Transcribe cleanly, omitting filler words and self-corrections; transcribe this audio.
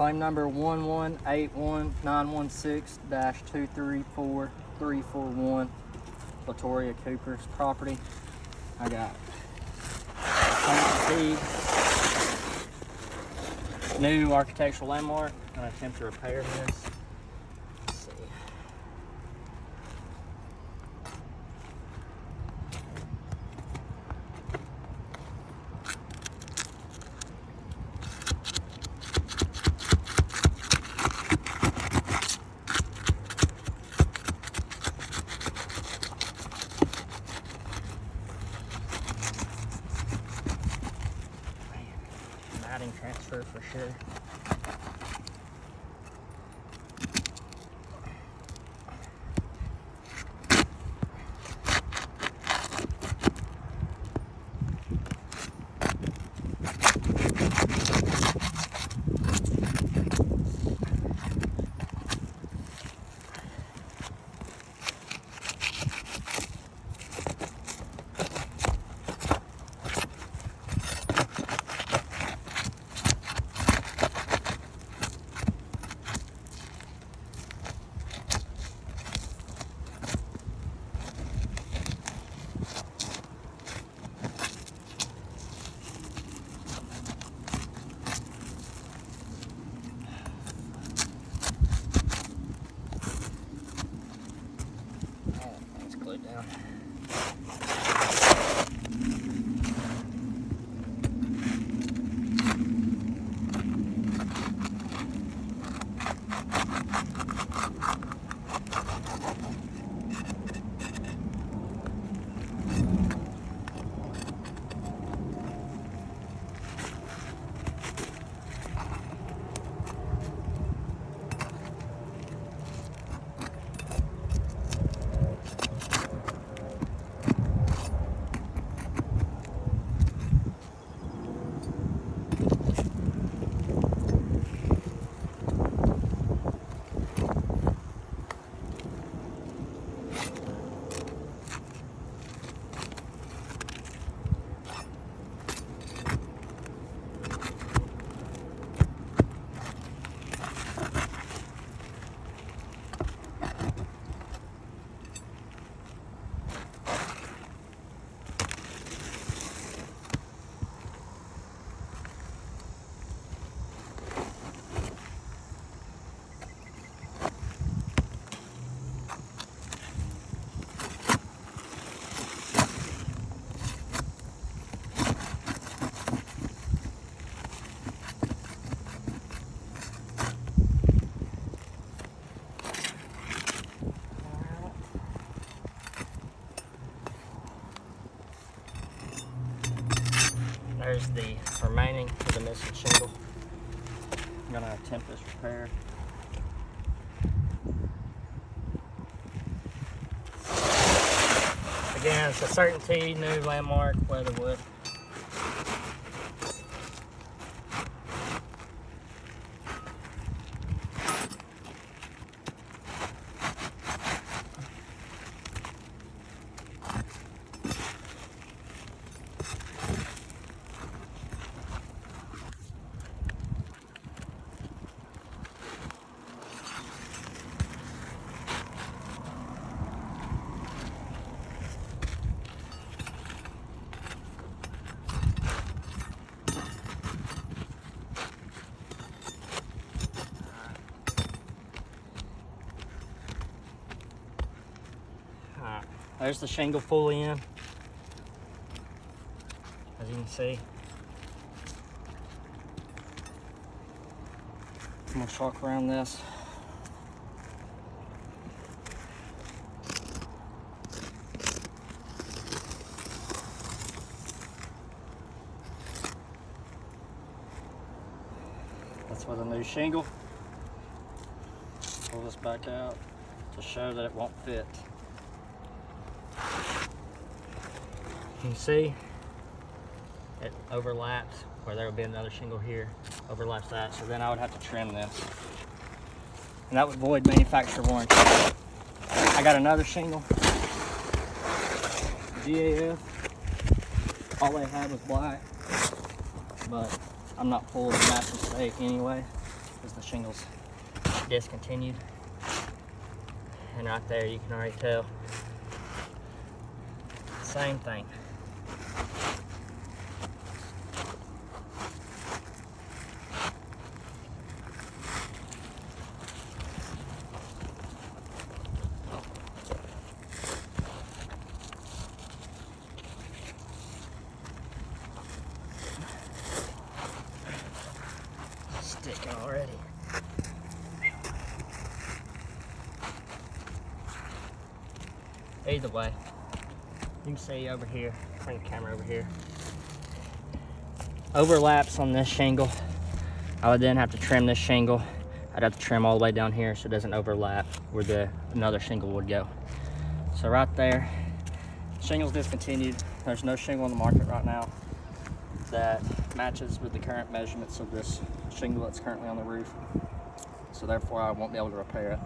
Claim number 1181916-234341, Latoria Cooper's property. I got new architectural landmark. I'm gonna attempt to repair this. Let's see. Matting transfer for sure. Down. There's the remaining of the missing shingle. I'm gonna attempt this repair. Again, it's a Certainty new landmark weatherwood. There's the shingle fully in, as you can see. I'm gonna chalk around this. That's with a new shingle. Pull this back out to show that it won't fit. You can see it overlaps where there would be another shingle here, overlaps that, so then I would have to trim this. And that would void manufacturer warranty. I got another shingle, GAF. All they had was black, but I'm not pulling the massive stake anyway. because the shingle's discontinued. And right there you can already tell. Same thing. Sticking already. Either way, you can see over here, bring the camera over here. Overlaps on this shingle. I would then have to trim this shingle. I'd have to trim all the way down here so it doesn't overlap where another shingle would go. So right there, shingle's discontinued. There's no shingle on the market right now that matches with the current measurements of this shingle that's currently on the roof. So therefore I won't be able to repair it.